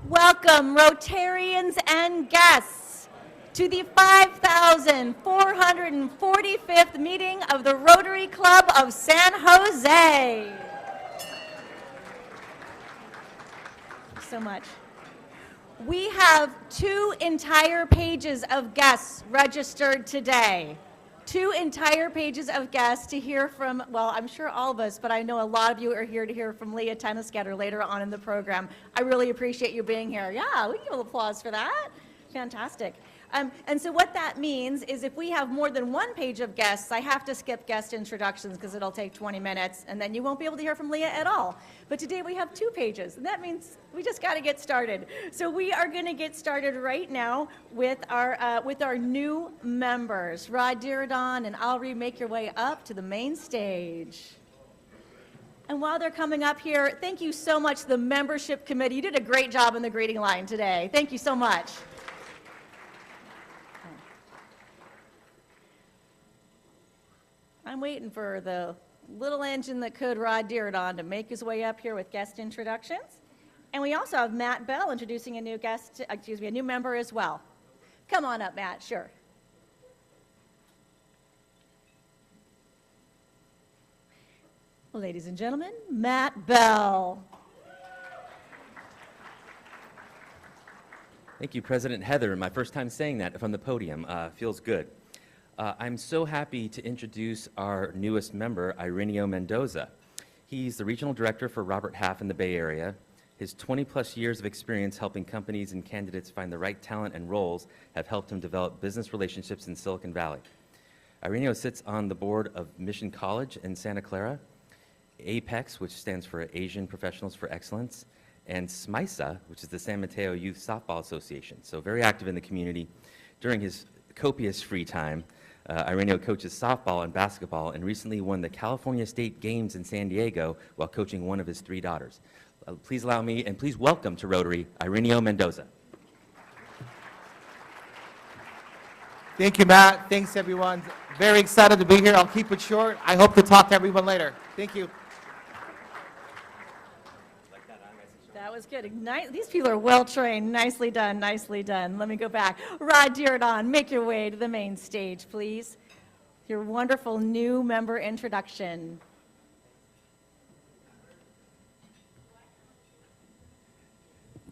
Welcome, Rotarians and guests, to the 5,445th meeting of the Rotary Club of San Jose. Thanks so much. We have 2 entire pages of guests registered today. 2 entire pages of guests to hear from, well, I'm sure all of us, but I know a lot of you are here to hear from Leah Toeniskoetter later on in the program. I really appreciate you being here. Yeah, we can give an applause for that. Fantastic. And so what that means is if we have more than 1 page of guests, I have to skip guest introductions because it'll take 20 minutes, and then you won't be able to hear from Leah at all. But today we have 2 pages, and that means we just got to get started. So we are going to get started right now with our new members. Rod Diridon and Alri, make your way up to the main stage. And while they're coming up here, thank you so much, the membership committee. You did a great job in the greeting line today. Thank you so much. I'm waiting for the little engine that could, Rod Diridon, to make his way up here with guest introductions. And we also have Matt Bell introducing a new a new member as well. Come on up, Matt, sure. Ladies and gentlemen, Matt Bell. Thank you, President Heather. My first time saying that from the podium. Feels good. I'm so happy to introduce our newest member, Ireneo Mendoza. He's the Regional Director for Robert Half in the Bay Area. His 20-plus years of experience helping companies and candidates find the right talent and roles have helped him develop business relationships in Silicon Valley. Ireneo sits on the board of Mission College in Santa Clara, APEX, which stands for Asian Professionals for Excellence, and SMISA, which is the San Mateo Youth Softball Association. So very active in the community. During his copious free time, Ireneo coaches softball and basketball and recently won the California State Games in San Diego while coaching one of his 3 daughters. Please allow me and please welcome to Rotary, Ireneo Mendoza. Thank you, Matt. Thanks, everyone. Very excited to be here. I'll keep it short. I hope to talk to everyone later. Thank you. That was good. These people are well trained. Nicely done, nicely done. Let me go back. Rod Diridon, make your way to the main stage, please. Your wonderful new member introduction.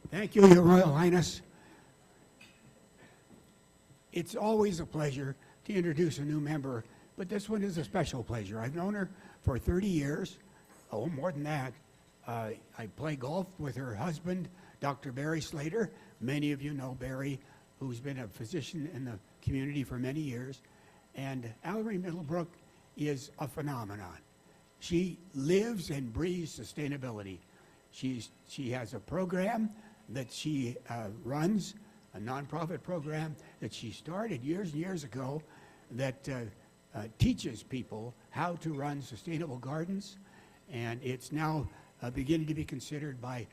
Thank you, Your Royal Highness. It's always a pleasure to introduce a new member, but this one is a special pleasure. I've known her for 30 years, oh, more than that. I play golf with her husband, Dr. Barry Slater. Many of you know Barry, who's been a physician in the community for many years. And Alri Middlebrook is a phenomenon. She lives and breathes sustainability. She has a program that she runs, a nonprofit program that she started years and years ago that teaches people how to run sustainable gardens. And it's now beginning to be considered by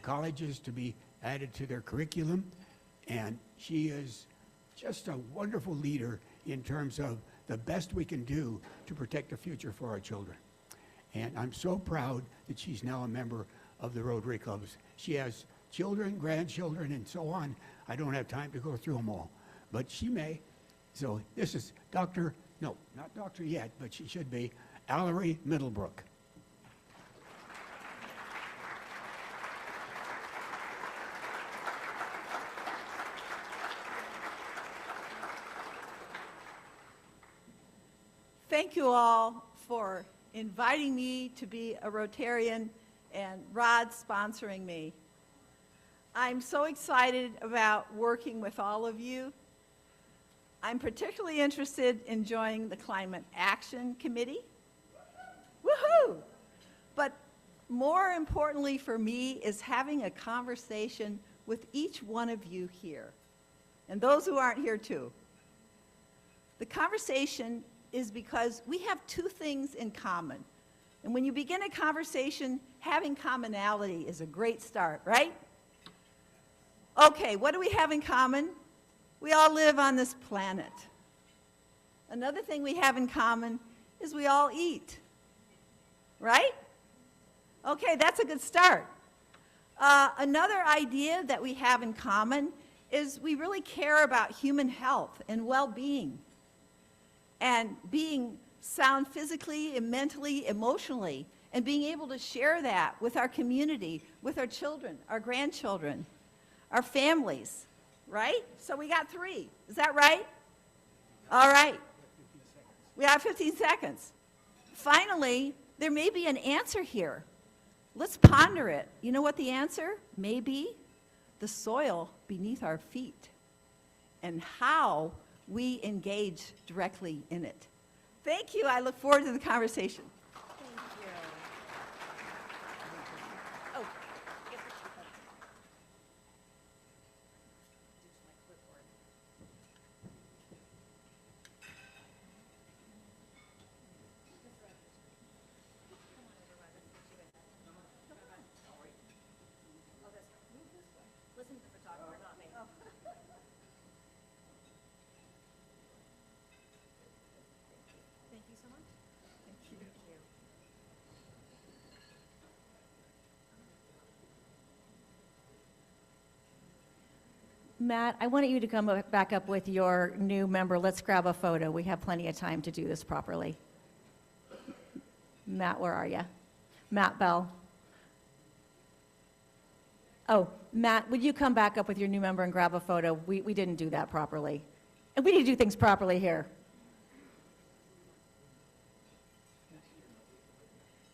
colleges to be added to their curriculum. And she is just a wonderful leader in terms of the best we can do to protect the future for our children. And I'm so proud that she's now a member of the Rotary Clubs. She has children, grandchildren, and so on. I don't have time to go through them all, but she may. So this is not doctor yet, but she should be, Alri Middlebrook. Thank you all for inviting me to be a Rotarian and Rod sponsoring me. I'm so excited about working with all of you. I'm particularly interested in joining the Climate Action Committee. Woohoo! But more importantly for me is having a conversation with each one of you here, and those who aren't here too. The conversation is because we have 2 things in common. And when you begin a conversation, having commonality is a great start, right? Okay, what do we have in common? We all live on this planet. Another thing we have in common is we all eat, right? Okay, that's a good start. Another idea that we have in common is we really care about human health and well-being, and being sound physically and mentally, emotionally, and being able to share that with our community, with our children, our grandchildren, our families, right? So we got 3. Is that right? All right. We have 15 seconds. Finally, there may be an answer here. Let's ponder it. You know what the answer may be? The soil beneath our feet and how we engage directly in it. Thank you. I look forward to the conversation. Matt, I wanted you to come back up with your new member. Let's grab a photo. We have plenty of time to do this properly. Matt, where are you? Matt Bell. Oh, Matt, would you come back up with your new member and grab a photo? We didn't do that properly. And we need to do things properly here.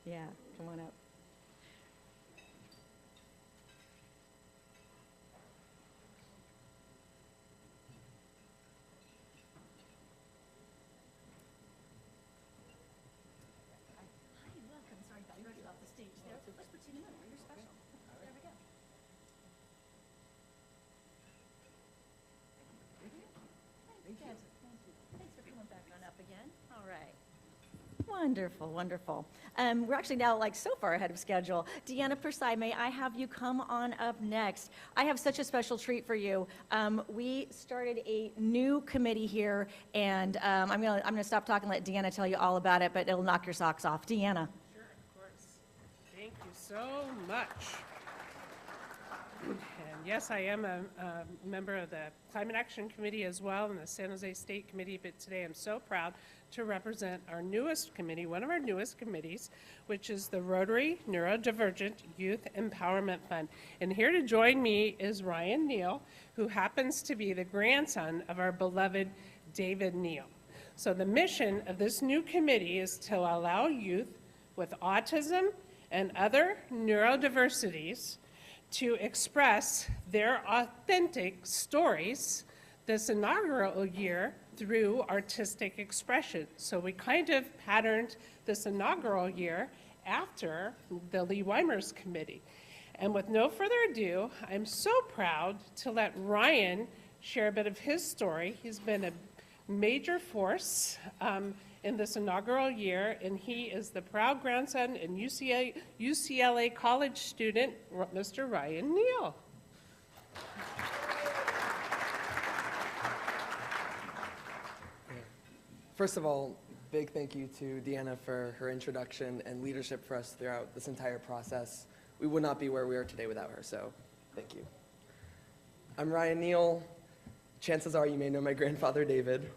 Yeah, come on up. Thanks for coming back on up again. All right. Wonderful, wonderful. We're actually now so far ahead of schedule. Deanna Persai, may I have you come on up next? I have such a special treat for you. We started a new committee here, and I'm gonna stop talking and let Deanna tell you all about it, but it'll knock your socks off. Deanna. Sure, of course. Thank you so much. And yes, I am a member of the Climate Action Committee as well, and the San Jose State Committee, but today I'm so proud to represent our newest committee, one of our newest committees, which is the Rotary Neurodivergent Youth Empowerment Fund. And here to join me is Ryan Neal, who happens to be the grandson of our beloved David Neal. So the mission of this new committee is to allow youth with autism and other neurodiversities to express their authentic stories this inaugural year through artistic expression. So we kind of patterned this inaugural year after the Lee Weimers Committee. And with no further ado, I'm so proud to let Ryan share a bit of his story. He's been a major force in this inaugural year, and he is the proud grandson and UCLA college student, Mr. Ryan Neal. First of all, big thank you to Deanna for her introduction and leadership for us throughout this entire process. We would not be where we are today without her, so thank you. I'm Ryan Neal. Chances are you may know my grandfather, David.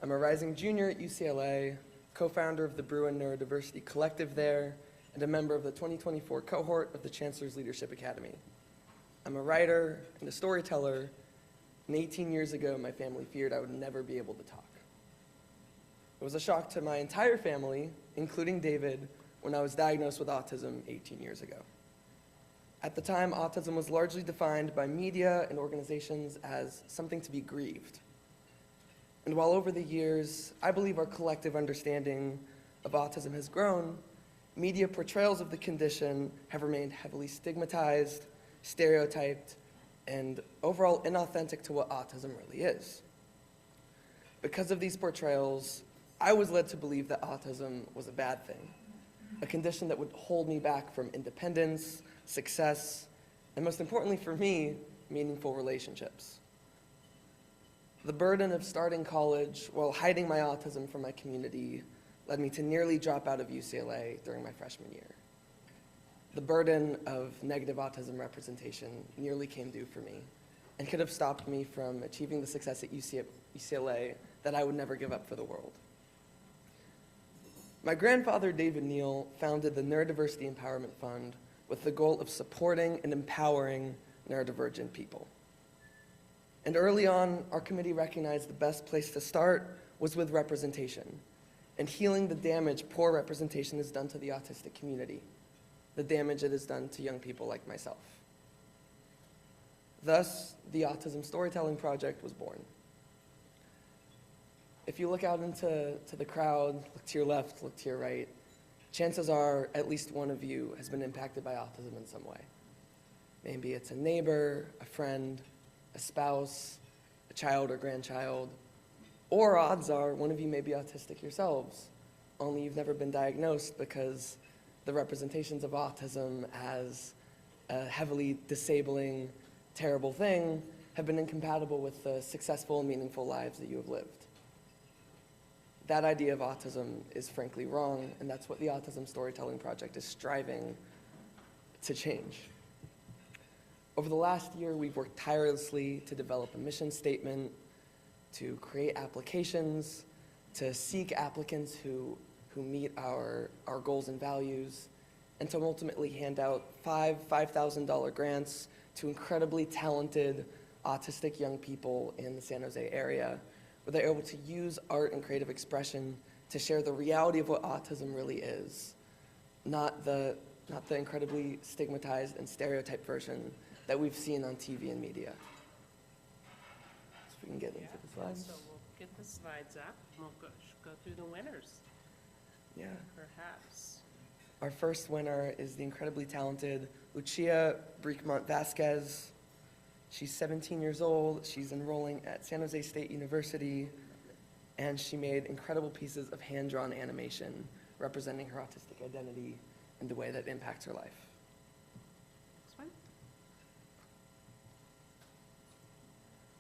I'm a rising junior at UCLA, co-founder of the Bruin Neurodiversity Collective there, and a member of the 2024 cohort of the Chancellor's Leadership Academy. I'm a writer and a storyteller, and 18 years ago, my family feared I would never be able to talk. It was a shock to my entire family, including David, when I was diagnosed with autism 18 years ago. At the time, autism was largely defined by media and organizations as something to be grieved. And while over the years, I believe our collective understanding of autism has grown, media portrayals of the condition have remained heavily stigmatized, stereotyped, and overall inauthentic to what autism really is. Because of these portrayals, I was led to believe that autism was a bad thing, a condition that would hold me back from independence, success, and most importantly for me, meaningful relationships. The burden of starting college while hiding my autism from my community led me to nearly drop out of UCLA during my freshman year. the burden of negative autism representation nearly came due for me and could have stopped me from achieving the success at UCLA that I would never give up for the world. My grandfather, David Neal, founded the Neurodiversity Empowerment Fund with the goal of supporting and empowering neurodivergent people. And early on, our committee recognized the best place to start was with representation and healing the damage poor representation has done to the autistic community, the damage it has done to young people like myself. Thus, the Autism Storytelling Project was born. If you look out into the crowd, look to your left, look to your right, chances are at least one of you has been impacted by autism in some way. Maybe it's a neighbor, a friend, a spouse, a child or grandchild, or odds are one of you may be autistic yourselves, only you've never been diagnosed because the representations of autism as a heavily disabling, terrible thing have been incompatible with the successful and meaningful lives that you have lived. That idea of autism is frankly wrong, and that's what the Autism Storytelling Project is striving to change. Over the last year, we've worked tirelessly to develop a mission statement, to create applications, to seek applicants who meet our goals and values, and to ultimately hand out $5,000 grants to incredibly talented autistic young people in the San Jose area, where they're able to use art and creative expression to share the reality of what autism really is, not the incredibly stigmatized and stereotyped version that we've seen on TV and media. So we can get into the slides. So we'll get the slides up, and we'll go through the winners, Yeah. perhaps. Our first winner is the incredibly talented Lucia Brickmont Vasquez. She's 17 years old. She's enrolling at San Jose State University, and she made incredible pieces of hand-drawn animation representing her autistic identity and the way that impacts her life. Next one.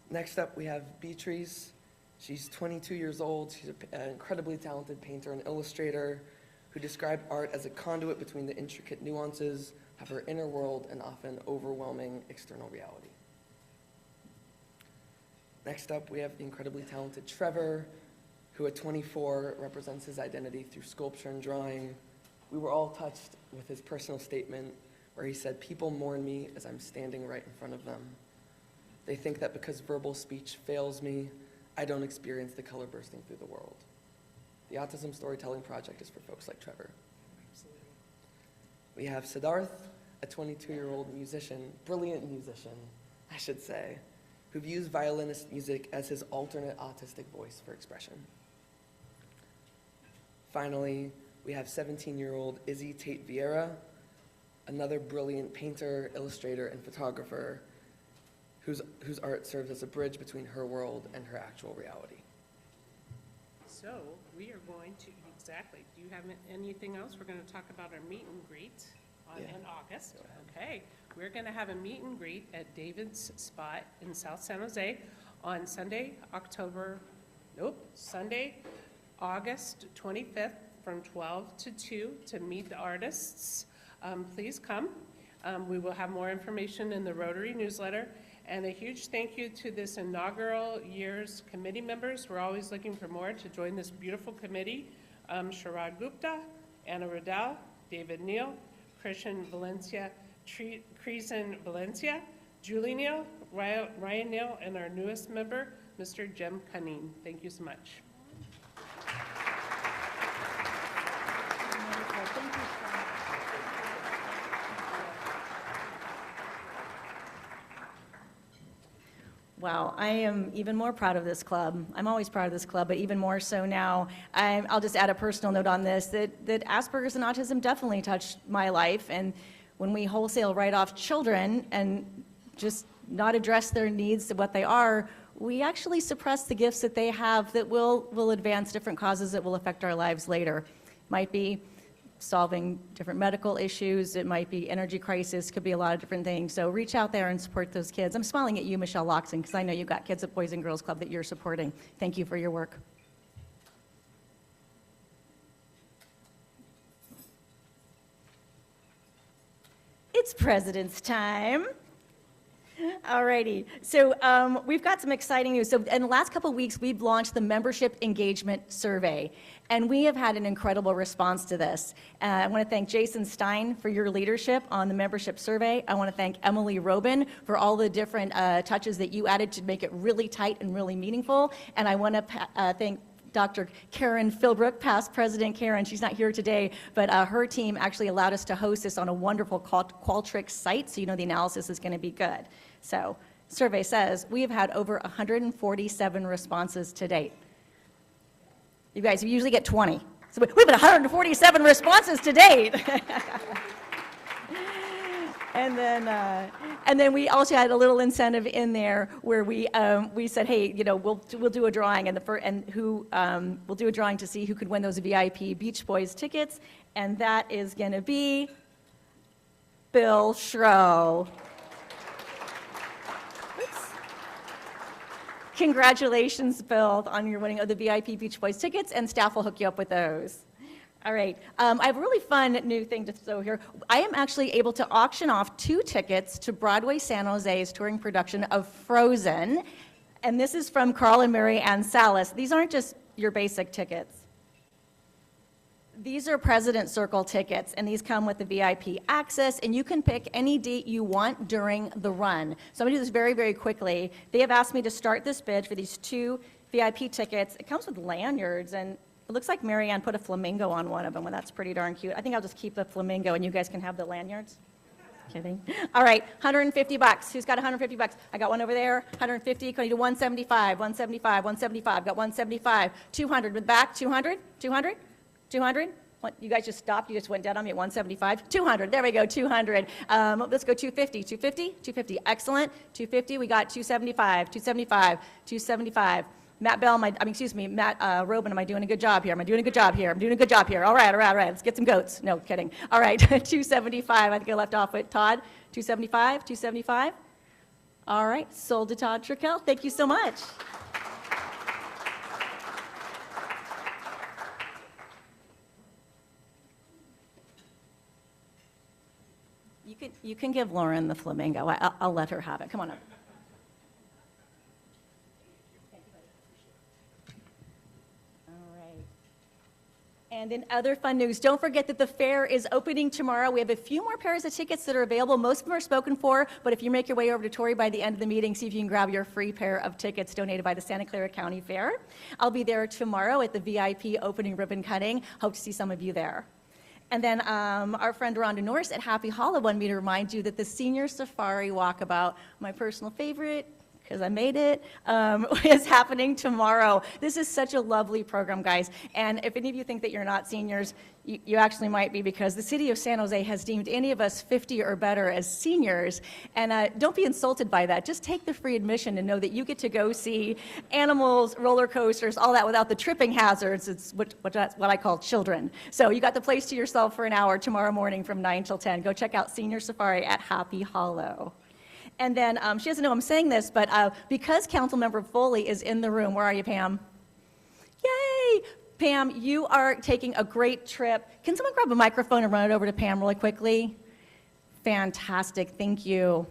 Next up, we have Beatrice. She's 22 years old. She's an incredibly talented painter and illustrator who described art as a conduit between the intricate nuances of her inner world and often overwhelming external reality. Next up, we have the incredibly talented Trevor, who at 24 represents his identity through sculpture and drawing. We were all touched with his personal statement where he said, "People mourn me as I'm standing right in front of them. They think that because verbal speech fails me, I don't experience the color bursting through the world." The Autism Storytelling Project is for folks like Trevor. Absolutely. We have Siddharth, a 22-year-old musician, brilliant musician, I should say, who views violinist music as his alternate autistic voice for expression. Finally, we have 17-year-old Izzy Tate Vieira, another brilliant painter, illustrator, and photographer whose art serves as a bridge between her world and her actual reality. So we are going to, exactly, do you have anything else? We're going to talk about our meet and greet in August. Okay, we're going to have a meet and greet at David's Spot in South San Jose on Sunday, August 25th from 12 to 2 to meet the artists. Please come. We will have more information in the Rotary newsletter. And a huge thank you to this inaugural year's committee members. We're always looking for more to join this beautiful committee. Sharad Gupta, Anna Riddell, David Neal, Christian Valencia, Creason Valencia, Julie Neal, Ryan Neal, and our newest member, Mr. Jim Cunning. Thank you so much. Wow, I am even more proud of this club. I'm always proud of this club, but even more so now. I'll just add a personal note on this, that Asperger's and autism definitely touched my life. And when we wholesale write off children and just not address their needs to what they are, we actually suppress the gifts that they have that will advance different causes that will affect our lives later. Might be solving different medical issues, it might be energy crisis, could be a lot of different things. So reach out there and support those kids. I'm smiling at you, Michelle Loxon, because I know you've got kids at Boys and Girls Club that you're supporting. Thank you for your work. It's President's time. Alrighty, so we've got some exciting news. So in the last couple of weeks, we've launched the Membership Engagement Survey, and we have had an incredible response to this. I want to thank Jason Stein for your leadership on the membership survey. I want to thank Emily Robin for all the different touches that you added to make it really tight and really meaningful. And I want to thank Dr. Karen Philbrook, past President Karen. She's not here today, but her team actually allowed us to host this on a wonderful Qualtrics site, so you know the analysis is going to be good. So, survey says we have had over 147 responses to date. You guys, you usually get 20. So we've had 147 responses to date. And then we also had a little incentive in there where we said, hey, you know, we'll do a drawing, we'll do a drawing to see who could win those VIP Beach Boys tickets, and that is going to be Bill Schroe. Congratulations, Bill, on your winning of the VIP Beach Boys tickets, and staff will hook you up with those. All right, I have a really fun new thing to throw here. I am actually able to auction off 2 tickets to Broadway San Jose's touring production of Frozen, and this is from Carl and Mary Ann Salas. These aren't just your basic tickets. These are President Circle tickets, and these come with the VIP access, and you can pick any date you want during the run. So I'm going to do this very, very quickly. They have asked me to start this bid for these 2 VIP tickets. It comes with lanyards, and it looks like Mary Ann put a flamingo on one of them, and that's pretty darn cute. I think I'll just keep the flamingo, and you guys can have the lanyards. Kidding. All right, $150. Who's got $150? I got one over there. 150. Can you do 175? 175. 175. Got 175. 200 with back. 200. 200. 200. What, you guys just stopped. You just went dead on me at 175. 200. There we go. 200. Let's go 250. 250. 250. Excellent. 250. We got 275. 275. 275. Matt Bell, Matt Robin, am I doing a good job here? I'm doing a good job here. All right. Let's get some goats. No, kidding. All right, 275. I think I left off with Todd. 275, 275. All right, sold to Todd Trickell. Thank you so much. You can give Lauren the flamingo. I'll let her have it. Come on up. And in other fun news, don't forget that the fair is opening tomorrow. We have a few more pairs of tickets that are available. Most of them are spoken for, but if you make your way over to Torrey by the end of the meeting, see if you can grab your free pair of tickets donated by the Santa Clara County Fair. I'll be there tomorrow at the VIP opening ribbon cutting. Hope to see some of you there. And then our friend Rhonda Norris at Happy Hollow wanted me to remind you that the Senior Safari Walkabout, my personal favorite, because I made it, is happening tomorrow. This is such a lovely program, guys. And if any of you think that you're not seniors, you actually might be, because the city of San Jose has deemed any of us 50 or better as seniors. And don't be insulted by that. Just take the free admission and know that you get to go see animals, roller coasters, all that without the tripping hazards. It's what I call children. So you got the place to yourself for an hour tomorrow morning from 9 till 10. Go check out Senior Safari at Happy Hollow. And then she doesn't know I'm saying this, but because Councilmember Foley is in the room, where are you, Pam? Yay! Pam, you are taking a great trip. Can someone grab a microphone and run it over to Pam really quickly? Fantastic, thank you.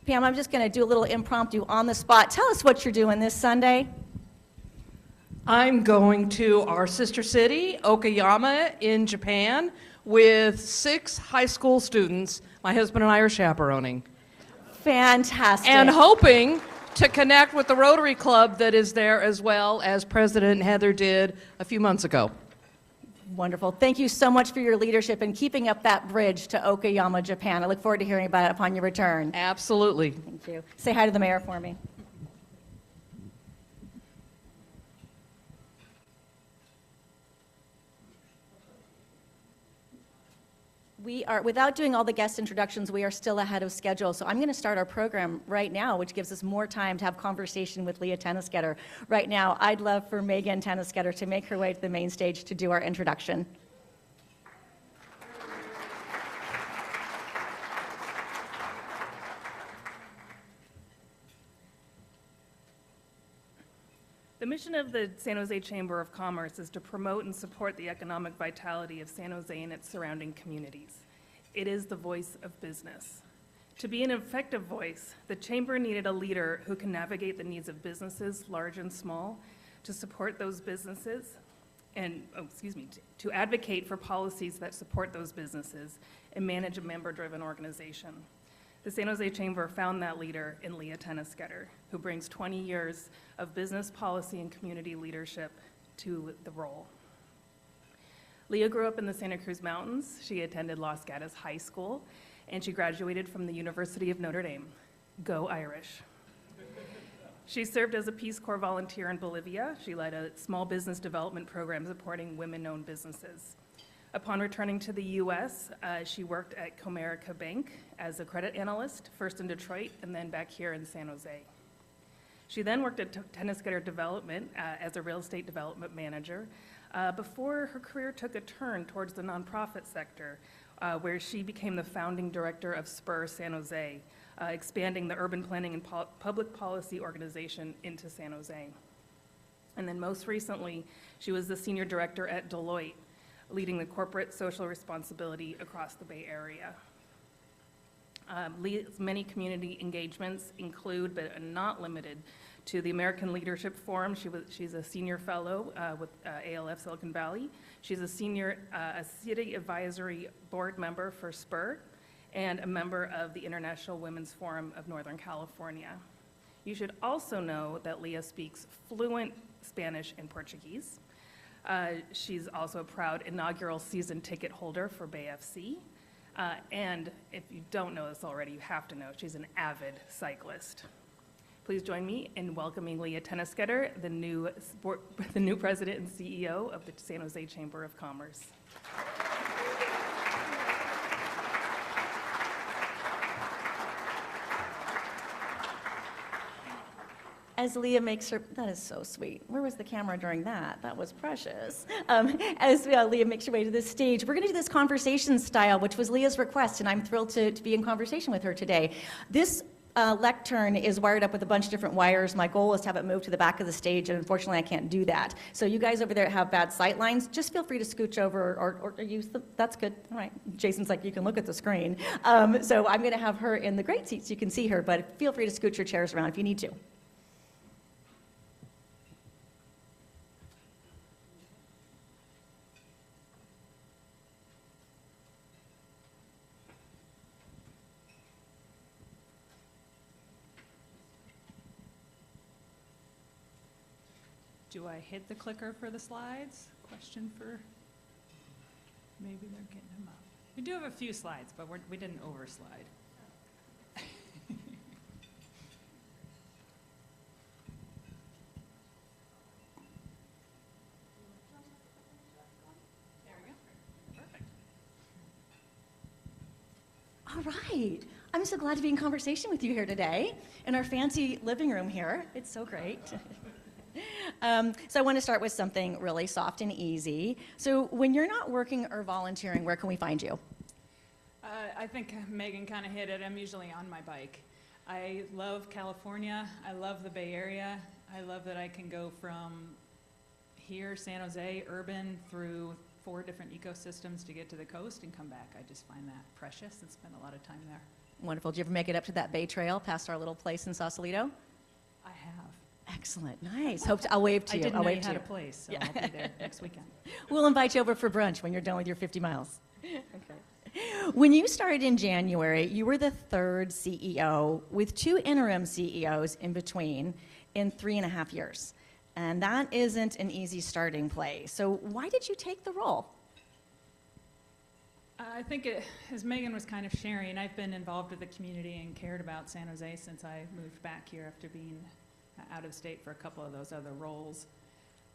Pam, I'm just going to do a little impromptu on the spot. Tell us what you're doing this Sunday. I'm going to our sister city, Okayama, in Japan, with 6 high school students. My husband and I are chaperoning. Fantastic. And hoping to connect with the Rotary Club that is there, as well as President Heather did a few months ago. Wonderful. Thank you so much for your leadership and keeping up that bridge to Okayama, Japan. I look forward to hearing about it upon your return. Absolutely. Thank you. Say hi to the mayor for me. Without doing all the guest introductions, we are still ahead of schedule. So I'm going to start our program right now, which gives us more time to have conversation with Leah Toeniskoetter. Right now, I'd love for Megan Toeniskoetter to make her way to the main stage to do our introduction. The mission of the San Jose Chamber of Commerce is to promote and support the economic vitality of San Jose and its surrounding communities. It is the voice of business. To be an effective voice, the Chamber needed a leader who can navigate the needs of businesses, large and small, to support those businesses, and, to advocate for policies that support those businesses and manage a member-driven organization. The San Jose Chamber found that leader in Leah Toeniskoetter, who brings 20 years of business policy and community leadership to the role. Leah grew up in the Santa Cruz Mountains. She attended Los Gatos High School, and she graduated from the University of Notre Dame. Go Irish. She served as a Peace Corps volunteer in Bolivia. She led a small business development program supporting women-owned businesses. Upon returning to the U.S., she worked at Comerica Bank as a credit analyst, first in Detroit and then back here in San Jose. She then worked at Toeniskoetter Development as a real estate development manager before her career took a turn towards the nonprofit sector, where she became the founding director of SPUR San Jose, expanding the urban planning and public policy organization into San Jose. And then most recently, she was the senior director at Deloitte, leading the corporate social responsibility across the Bay Area. Leah's many community engagements include, but are not limited to, the American Leadership Forum. She's a senior fellow with ALF Silicon Valley. She's a city advisory board member for SPUR and a member of the International Women's Forum of Northern California. You should also know that Leah speaks fluent Spanish and Portuguese. She's also a proud inaugural season ticket holder for BayFC. And if you don't know this already, you have to know, she's an avid cyclist. Please join me in welcoming Leah Toeniskoetter, the new president and CEO of the San Jose Chamber of Commerce. As Leah makes her, that is so sweet. Where was the camera during that? That was precious. As Leah makes her way to the stage, we're gonna do this conversation style, which was Leah's request, and I'm thrilled to be in conversation with her today. This lectern is wired up with a bunch of different wires. My goal is to have it move to the back of the stage, and unfortunately I can't do that. So you guys over there have bad sight lines, just feel free to scooch over or use them. That's good, all right. Jason's like, you can look at the screen. So I'm gonna have her in the great seats, you can see her, but feel free to scoot your chairs around if you need to. Do I hit the clicker for the slides? Question for, maybe they're getting them up. We do have a few slides, but we didn't overslide. There we go. Perfect. All right. I'm so glad to be in conversation with you here today in our fancy living room here. It's so great. So I want to start with something really soft and easy. So when you're not working or volunteering, where can we find you? I think Megan kind of hit it. I'm usually on my bike. I love California. I love the Bay Area. I love that I can go from here, San Jose, urban, through 4 different ecosystems to get to the coast and come back. I just find that precious and spend a lot of time there. Wonderful. Did you ever make it up to that Bay Trail past our little place in Sausalito? I have. Excellent. Nice. I'll wave to you. I didn't I'll know wave you to had you. a place, so Yeah. I'll be there next weekend. We'll invite you over for brunch when you're done with your 50 miles. Okay. When you started in January, you were the 3rd CEO with 2 interim CEOs in between in 3.5 years. And that isn't an easy starting place. So why did you take the role? I think, as Megan was kind of sharing, I've been involved with the community and cared about San Jose since I moved back here after being out of state for a couple of those other roles.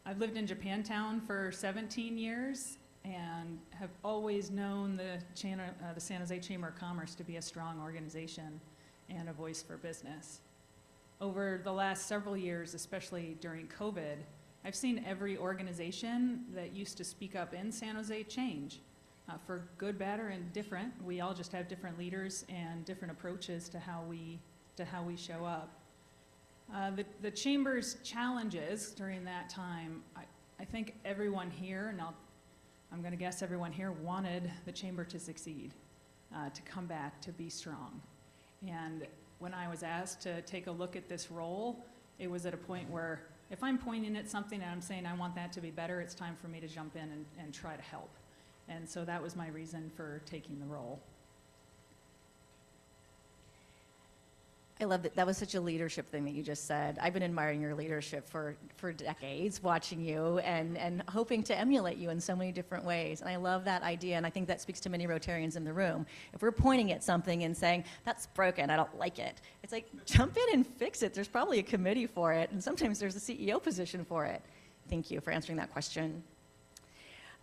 I've lived in Japantown for 17 years and have always known the San Jose Chamber of Commerce to be a strong organization and a voice for business. Over the last several years, especially during COVID, I've seen every organization that used to speak up in San Jose change. For good, bad, or indifferent, we all just have different leaders and different approaches to how we show up. The Chamber's challenges during that time, I think everyone here, and I'm going to guess everyone here, wanted the Chamber to succeed. to come back to be strong. And when I was asked to take a look at this role, it was at a point where if I'm pointing at something and I'm saying I want that to be better, it's time for me to jump in and try to help. And so that was my reason for taking the role. I love that. That was such a leadership thing that you just said. I've been admiring your leadership for decades, watching you and hoping to emulate you in so many different ways. And I love that idea, and I think that speaks to many Rotarians in the room. If we're pointing at something and saying, that's broken, I don't like it, it's like, jump in and fix it. There's probably a committee for it, and sometimes there's a CEO position for it. Thank you for answering that question.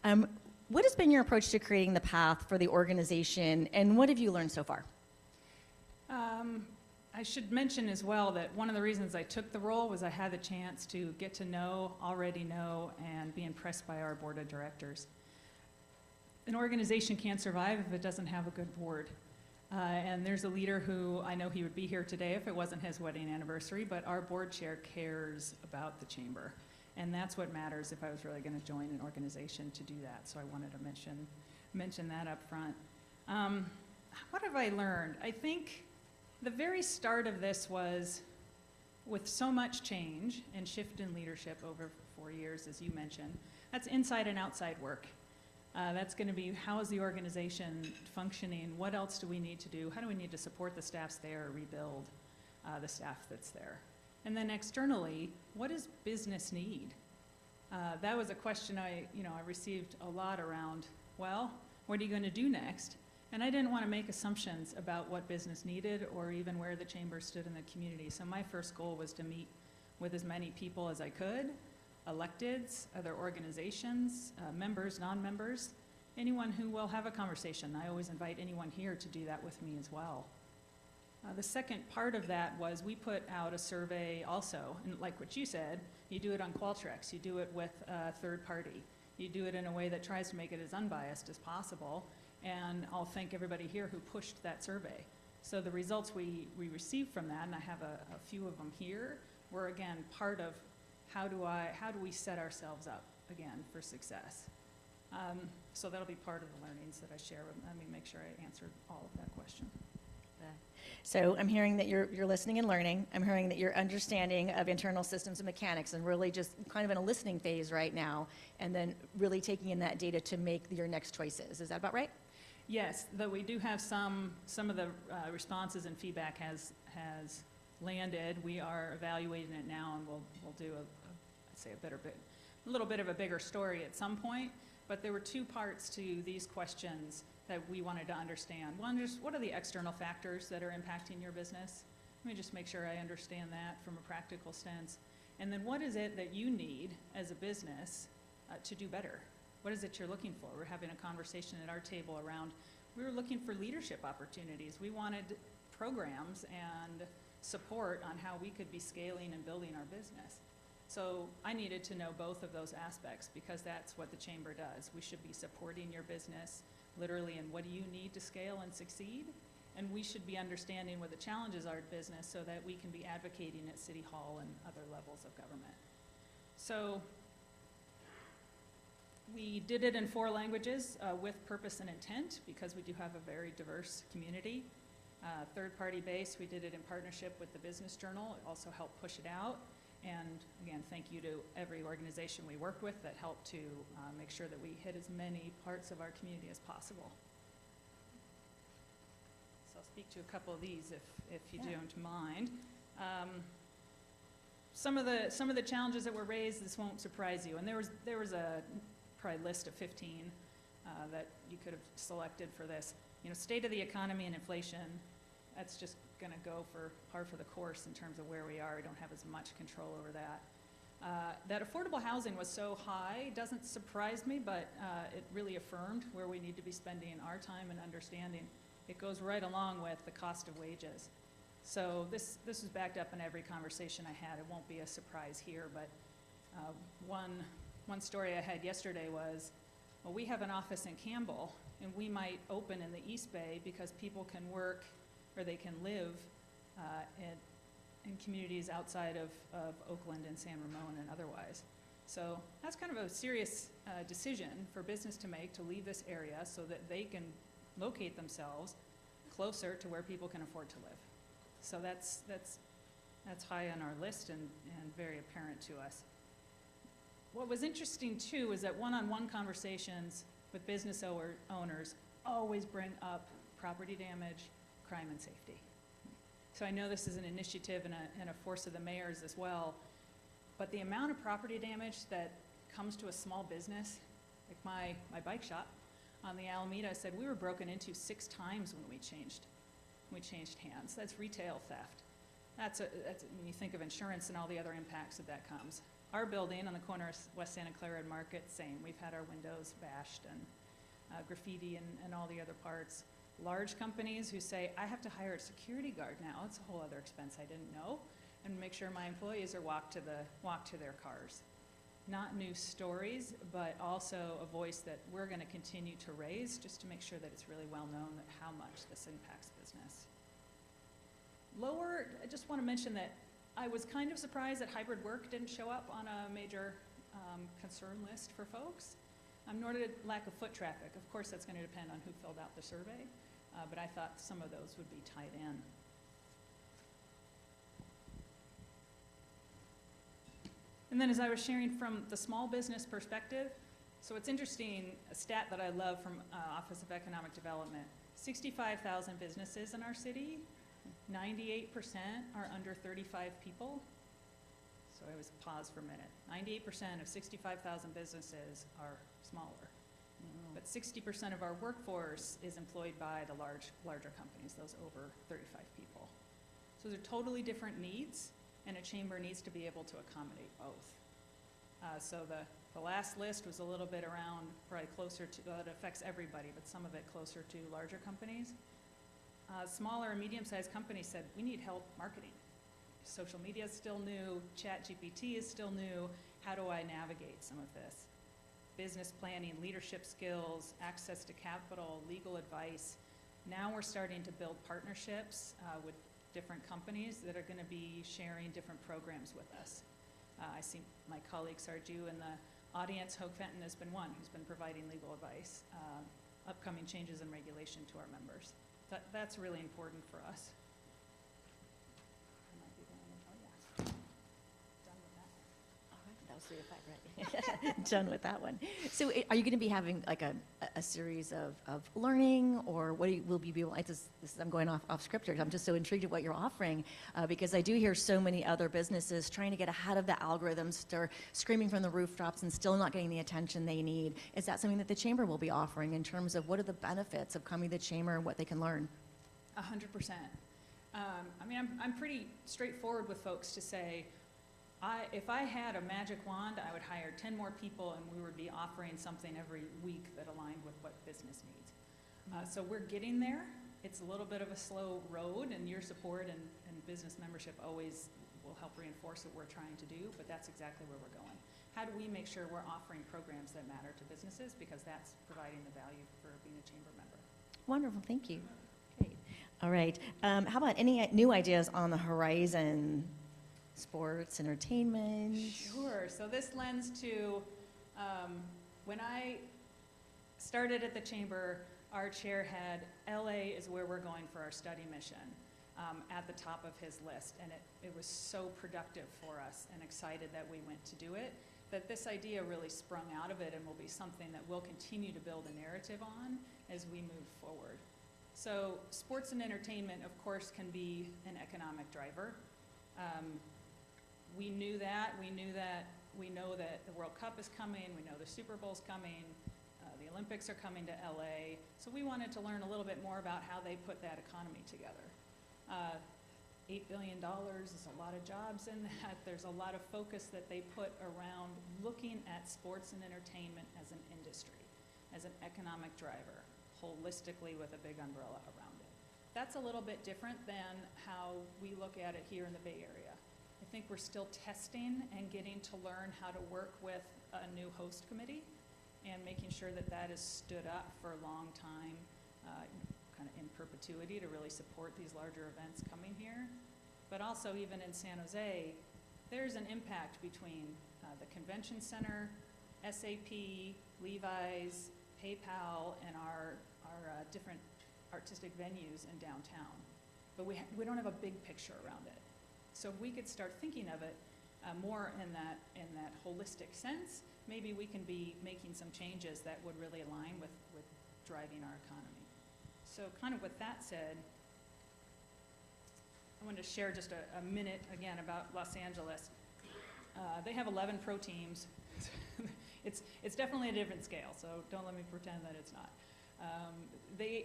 What has been your approach to creating the path for the organization, and what have you learned so far? I should mention as well that one of the reasons I took the role was I had the chance to get to know, already know, and be impressed by our board of directors. An organization can't survive if it doesn't have a good board. And there's a leader who, I know he would be here today if it wasn't his wedding anniversary, but our board chair cares about the chamber. And that's what matters if I was really going to join an organization to do that. So I wanted to mention that up front. What have I learned? I think the very start of this was with so much change and shift in leadership over 4 years, as you mentioned. That's inside and outside work. That's going to be, how is the organization functioning? What else do we need to do? How do we need to support the staffs there or rebuild the staff that's there? And then externally, what does business need? That was a question I received a lot around, well, what are you going to do next? And I didn't want to make assumptions about what business needed or even where the chamber stood in the community. So my first goal was to meet with as many people as I could, electeds, other organizations, members, non-members, anyone who will have a conversation. I always invite anyone here to do that with me as well. The second part of that was we put out a survey also, and like what you said, you do it on Qualtrics, you do it with a third party, you do it in a way that tries to make it as unbiased as possible. And I'll thank everybody here who pushed that survey. So the results we received from that, and I have a few of them here, were again part of how do we set ourselves up again for success. So that'll be part of the learnings that I share. Let me make sure I answered all of that question. So I'm hearing that you're listening and learning. I'm hearing that you're understanding of internal systems and mechanics and really just kind of in a listening phase right now, and then really taking in that data to make your next choices. Is that about right? Yes, though we do have some of the responses and feedback has landed. We are evaluating it now, and we'll do a little bit of a bigger story at some point. But there were two parts to these questions that we wanted to understand. One is, what are the external factors that are impacting your business? Let me just make sure I understand that from a practical sense. And then what is it that you need as a business to do better? What is it you're looking for? We're having a conversation at our table around, we were looking for leadership opportunities. We wanted programs and support on how we could be scaling and building our business. So I needed to know both of those aspects because that's what the chamber does. We should be supporting your business literally in what do you need to scale and succeed, and we should be understanding what the challenges are in business so that we can be advocating at City Hall and other levels of government. So we did it in 4 languages with purpose and intent because we do have a very diverse community. Third-party base, we did it in partnership with the Business Journal. It also helped push it out. And again, thank you to every organization we worked with that helped to make sure that we hit as many parts of our community as possible. So I'll speak to a couple of these if you don't mind. Some of the challenges that were raised, this won't surprise you. And there was a probably list of 15 that you could have selected for this. State of the economy and inflation, that's just going to go for par for the course in terms of where we are. We don't have as much control over that. That affordable housing was so high doesn't surprise me, but it really affirmed where we need to be spending our time and understanding. It goes right along with the cost of wages. So this is backed up in every conversation I had. It won't be a surprise here, but one story I had yesterday was, well, we have an office in Campbell, and we might open in the East Bay because people can work or they can live in communities outside of Oakland and San Ramon and otherwise. So that's kind of a serious decision for business to make, to leave this area so that they can locate themselves closer to where people can afford to live. So that's high on our list and very apparent to us. What was interesting too is that one-on-one conversations with business owners always bring up property damage, crime, and safety. So I know this is an initiative and a force of the mayor's as well, but the amount of property damage that comes to a small business, like my bike shop on the Alameda said we were broken into 6 times when we changed hands. That's retail theft. That's when you think of insurance and all the other impacts that comes. Our building on the corner of West Santa Clara and Market, same. We've had our windows bashed and graffiti and all the other parts. Large companies who say, I have to hire a security guard now. It's a whole other expense I didn't know. And make sure my employees are walked to their cars. Not new stories, but also a voice that we're going to continue to raise just to make sure that it's really well known that how much this impacts business. I just want to mention that I was kind of surprised that hybrid work didn't show up on a major concern list for folks, nor did lack of foot traffic. Of course, that's going to depend on who filled out the survey, but I thought some of those would be tied in. And then as I was sharing from the small business perspective, so it's interesting, a stat that I love from Office of Economic Development, 65,000 businesses in our city, 98% are under 35 people. So I was pause for a minute. 98% of 65,000 businesses are smaller. But 60% of our workforce is employed by the larger companies, those over 35 people. So they're totally different needs, and a chamber needs to be able to accommodate both. So the last list was a little bit around, probably closer to, it affects everybody, but some of it closer to larger companies. Smaller and medium-sized companies said, we need help marketing. Social media is still new, ChatGPT is still new. How do I navigate some of this? Business planning, leadership skills, access to capital, legal advice. Now we're starting to build partnerships with different companies that are going to be sharing different programs with us. I see my colleague Sarju in the audience. Hogue Fenton has been one who's been providing legal advice, upcoming changes in regulation to our members. That's really important for us. That was 3 to 5, right? Done with that one. So are you going to be having like a series of learning, or what will you be able, I'm going off script here, I'm just so intrigued at what you're offering, because I do hear so many other businesses trying to get ahead of the algorithms, they're screaming from the rooftops and still not getting the attention they need. Is that something that the chamber will be offering in terms of what are the benefits of coming to the chamber and what they can learn? 100%. I mean, I'm pretty straightforward with folks to say, if I had a magic wand, I would hire 10 more people and we would be offering something every week that aligned with what business needs. So we're getting there. It's a little bit of a slow road, and your support and business membership always will help reinforce what we're trying to do, but that's exactly where we're going. How do we make sure we're offering programs that matter to businesses, because that's providing the value for being a chamber member. Wonderful, thank you. Great. All right, how about any new ideas on the horizon? Sports, entertainment? Sure. So this lends to when I started at the chamber, our chair had LA is where we're going for our study mission at the top of his list, and it was so productive for us and excited that we went to do it, that this idea really sprung out of it and will be something that we'll continue to build a narrative on as we move forward. So sports and entertainment, of course, can be an economic driver. We knew that. We know that the World Cup is coming. We know the Super Bowl's coming. The Olympics are coming to LA. So we wanted to learn a little bit more about how they put that economy together. $8 billion is a lot of jobs in that. There's a lot of focus that they put around looking at sports and entertainment as an industry, as an economic driver, holistically with a big umbrella around it. That's a little bit different than how we look at it here in the Bay Area. I think we're still testing and getting to learn how to work with a new host committee and making sure that that is stood up for a long time, kind of in perpetuity, to really support these larger events coming here. But also even in San Jose, there's an impact between the convention center, SAP, Levi's, PayPal, and our different artistic venues in downtown, but we don't have a big picture around it. So if we could start thinking of it more in that holistic sense, maybe we can be making some changes that would really align with driving our economy. So kind of with that said, I wanted to share just a minute again about Los Angeles. They have 11 pro teams. It's definitely a different scale, so don't let me pretend that it's not.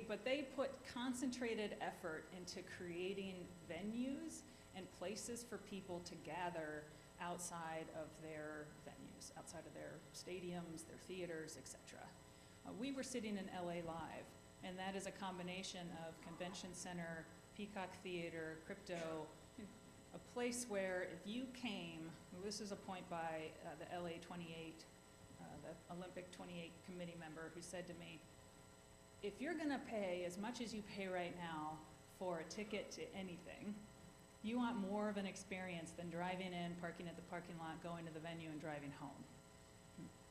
But they put concentrated effort into creating venues and places for people to gather outside of their venues, outside of their stadiums, their theaters, etc. We were sitting in LA Live, and that is a combination of convention center, Peacock Theater, crypto, a place where if you came, this is a point by the LA 28, the Olympic 28 committee member who said to me, if you're gonna pay as much as you pay right now for a ticket to anything, you want more of an experience than driving in, parking at the parking lot, going to the venue and driving home.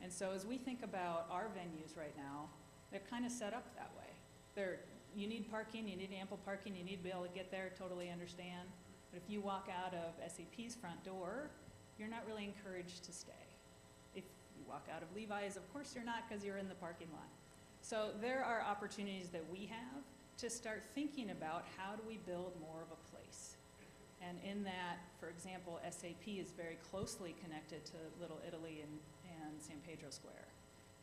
And so as we think about our venues right now, they're kind of set up that way. You need parking, you need ample parking, you need to be able to get there, totally understand. But if you walk out of SAP's front door, you're not really encouraged to stay. If you walk out of Levi's, of course you're not, because you're in the parking lot. So there are opportunities that we have to start thinking about how do we build more of a place. And in that, for example, SAP is very closely connected to Little Italy and San Pedro Square.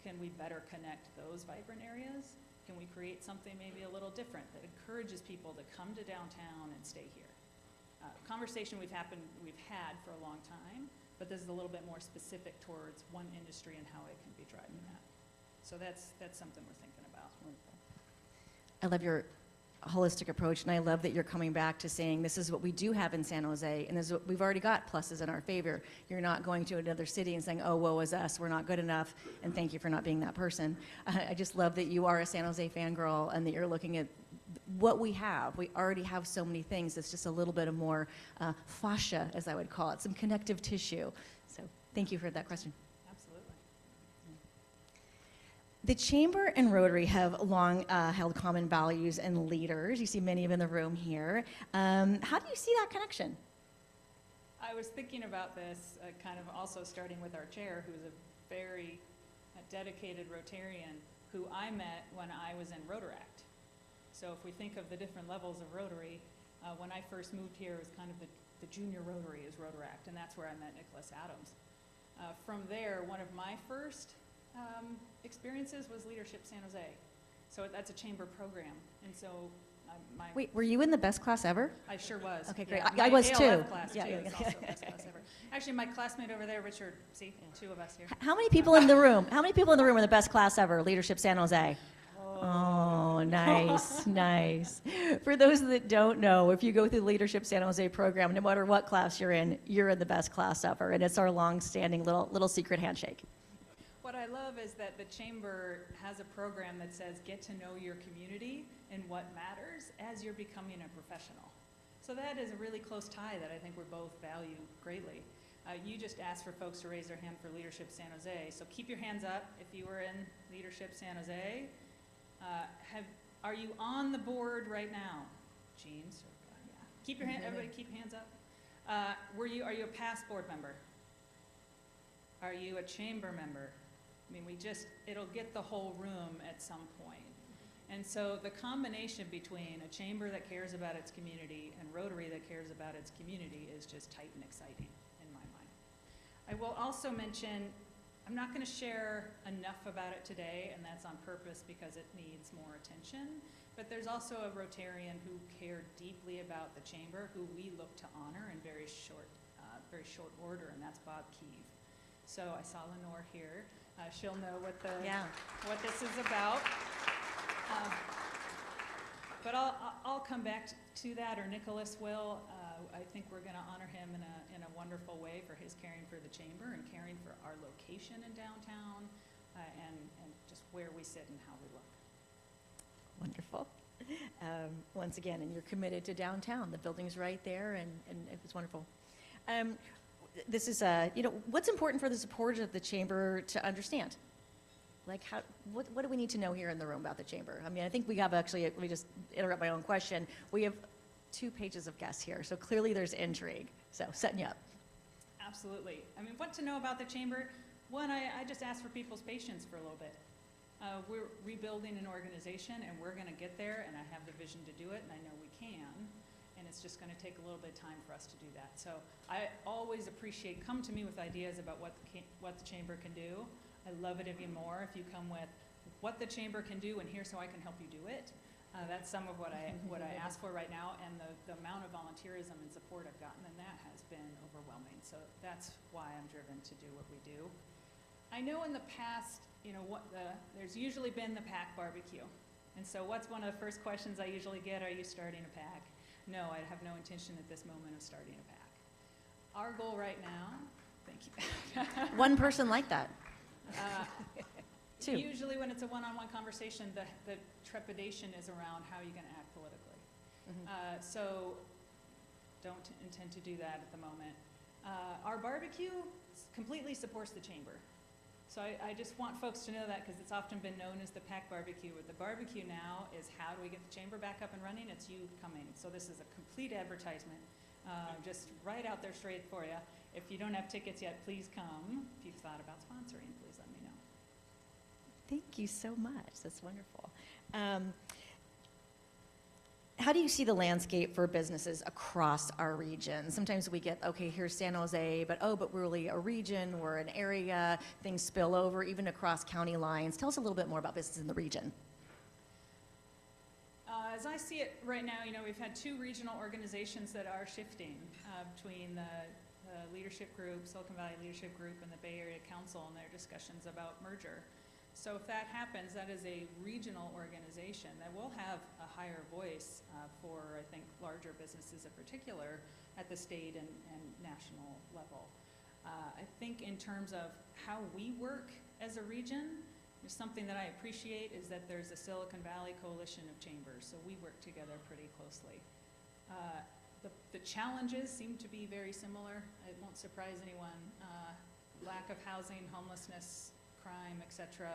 Can we better connect those vibrant areas? Can we create something maybe a little different that encourages people to come to downtown and stay here? Conversation we've had for a long time, but this is a little bit more specific towards one industry and how it can be driving that. So that's something we're thinking about. I love your holistic approach, and I love that you're coming back to saying this is what we do have in San Jose, and this is what we've already got pluses in our favor. You're not going to another city and saying, oh, woe is us, we're not good enough, and thank you for not being that person. I just love that you are a San Jose fangirl and that you're looking at what we have. We already have so many things. It's just a little bit of more fascia, as I would call it, some connective tissue. So thank you for that question. The Chamber and Rotary have long held common values and leaders. You see many of them in the room here. How do you see that connection? I was thinking about this kind of also starting with our chair, who's a very dedicated Rotarian, who I met when I was in Rotaract. So if we think of the different levels of Rotary, when I first moved here, it was kind of the junior Rotary is Rotaract, and that's where I met Nicholas Adams. From there, one of my first experiences was Leadership San Jose. So that's a chamber program. And so Wait, were you in the best class ever? I sure was. Okay, great. Yeah, I was ALF too. Class Yeah, too yeah, is yeah. also best class ever. Actually, my classmate over there, Richard, see, two of us here. How many people in the room? How many people in the room were the best class ever? Leadership San Jose. Oh, nice, nice. For those that don't know, if you go through the Leadership San Jose program, no matter what class you're in the best class ever, and it's our long-standing little secret handshake. What I love is that the Chamber has a program that says get to know your community and what matters as you're becoming a professional. So that is a really close tie that I think we both value greatly. You just asked for folks to raise their hand for Leadership San Jose, so keep your hands up if you were in Leadership San Jose. Are you on the board right now? Jean, yeah. Keep your hand, everybody keep your hands up. Are you a past board member? Are you a chamber member? I mean, it'll get the whole room at some point. And so the combination between a chamber that cares about its community and Rotary that cares about its community is just tight and exciting in my mind. I will also mention, I'm not going to share enough about it today, and that's on purpose because it needs more attention. But there's also a Rotarian who cared deeply about the chamber, who we look to honor in very short order, and that's Bob Keeve. So I saw Lenore here. She'll know what this is about. But I'll come back to that, or Nicholas will. I think we're going to honor him in a wonderful way for his caring for the chamber and caring for our location in downtown and just where we sit and how we look. Wonderful. Once again, and you're committed to downtown. The building's right there, and it was wonderful. This is, what's important for the supporters of the chamber to understand? Like, what do we need to know here in the room about the chamber? I mean, I think we have actually, let me just interrupt my own question. We have 2 pages of guests here, so clearly there's intrigue. So, setting you up. Absolutely. I mean, what to know about the chamber? One, I just ask for people's patience for a little bit. We're rebuilding an organization, and we're going to get there, and I have the vision to do it, and I know we can, and it's just going to take a little bit of time for us to do that. So I always appreciate, come to me with ideas about what the chamber can do. I love it even more if you come with what the chamber can do, and here's how I can help you do it. That's some of what I ask for right now, and the amount of volunteerism and support I've gotten, and that has been overwhelming. So that's why I'm driven to do what we do. I know in the past, you know, there's usually been the pack barbecue. And so what's one of the first questions I usually get? Are you starting a pack? No, I have no intention at this moment of starting a pack. Our goal right now, thank you. One person like that. 2. Usually when it's a one-on-one conversation, the trepidation is around how you're going to act politically. So don't intend to do that at the moment. Our barbecue completely supports the chamber. So I just want folks to know that, because it's often been known as the pack barbecue. But the barbecue now is, how do we get the chamber back up and running? It's you coming. So this is a complete advertisement, just right out there straight for you. If you don't have tickets yet, please come. If you've thought about sponsoring, please let me know. Thank you so much. That's wonderful. How do you see the landscape for businesses across our region? Sometimes we get, okay, here's San Jose, but we're really a region, we're an area, things spill over even across county lines. Tell us a little bit more about business in the region. As I see it right now, you know, we've had 2 regional organizations that are shifting between the leadership group, Silicon Valley Leadership Group, and the Bay Area Council, and their discussions about merger. So if that happens, that is a regional organization that will have a higher voice for, I think, larger businesses in particular at the state and national level. I think in terms of how we work as a region, there's something that I appreciate is that there's a Silicon Valley coalition of chambers, so we work together pretty closely. The challenges seem to be very similar. It won't surprise anyone. Lack of housing, homelessness, crime, etc.,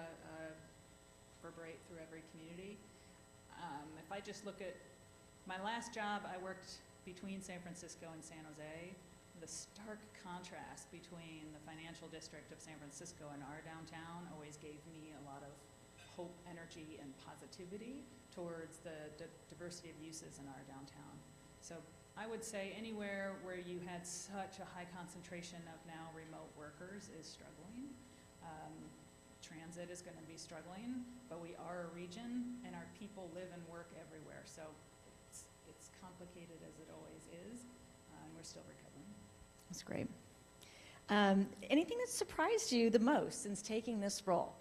reverberate through every community. If I just look at my last job, I worked between San Francisco and San Jose. The stark contrast between the financial district of San Francisco and our downtown always gave me a lot of hope, energy, and positivity towards the diversity of uses in our downtown. So I would say anywhere where you had such a high concentration of now remote workers is struggling. Transit is going to be struggling, but we are a region, and our people live and work everywhere. So it's complicated as it always is, and we're still recovering. That's great. Anything that surprised you the most since taking this role?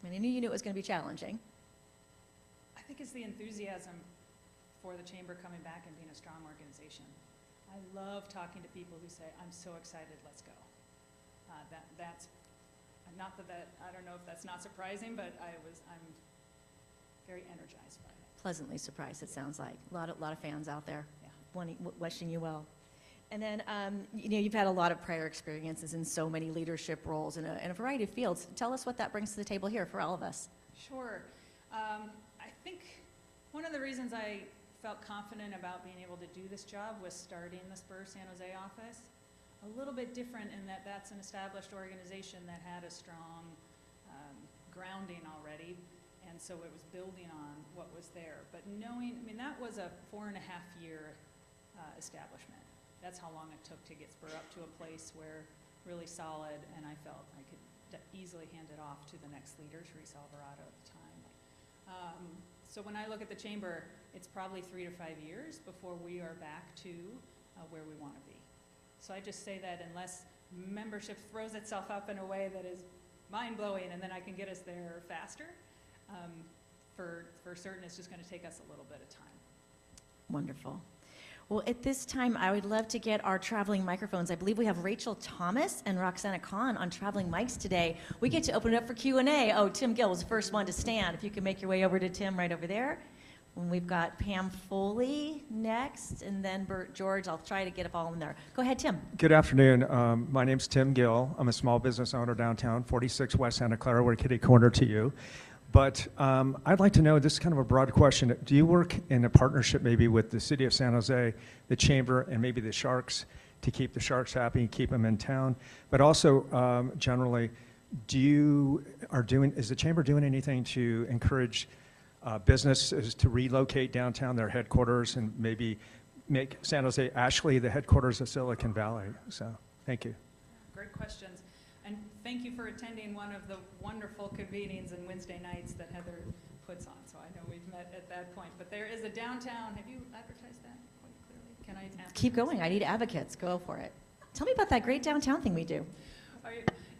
I mean, I knew you knew it was going to be challenging. I think it's the enthusiasm for the chamber coming back and being a strong organization. I love talking to people who say, I'm so excited, let's go. That's not that I don't know if that's not surprising, but I'm very energized by it. Pleasantly surprised, it sounds like. A lot of fans out there, Yeah. wishing you well. And then, you know, you've had a lot of prior experiences in so many leadership roles in a variety of fields. Tell us what that brings to the table here for all of us. Sure. I think one of the reasons I felt confident about being able to do this job was starting the Spur San Jose office. A little bit different in that that's an established organization that had a strong grounding already, and so it was building on what was there. But knowing, I mean, that was a 4.5-year establishment. That's how long it took to get Spur up to a place where really solid, and I felt I could easily hand it off to the next leader, Teresa Alvarado at the time. So when I look at the chamber, it's probably 3 to 5 years before we are back to where we want to be. So I just say that unless membership throws itself up in a way that is mind-blowing and then I can get us there faster, for certain it's just going to take us a little bit of time. Wonderful. Well, at this time, I would love to get our traveling microphones. I believe we have Rachel Thomas and Roxana Khan on traveling mics today. We get to open it up for Q&A. Oh, Tim Gill was the first one to stand. If you could make your way over to Tim right over there. And we've got Pam Foley next, and then Bert George. I'll try to get it all in there. Go ahead, Tim. Good afternoon. My name's Tim Gill. I'm a small business owner downtown, 46 West Santa Clara. We're kitty corner to you. But I'd like to know, this is kind of a broad question. Do you work in a partnership maybe with the city of San Jose, the chamber, and maybe the Sharks to keep the Sharks happy, keep them in town? But also, generally, is the chamber doing anything to encourage businesses to relocate downtown their headquarters and maybe make San Jose actually the headquarters of Silicon Valley? So, thank you. Great questions. And thank you for attending one of the wonderful convenings and Wednesday nights that Heather puts on. So I know we've met at that point. But there is a downtown, have you advertised that quite clearly? Can I advertise? Keep going. I need advocates. Go for it. Tell me about that great downtown thing we do.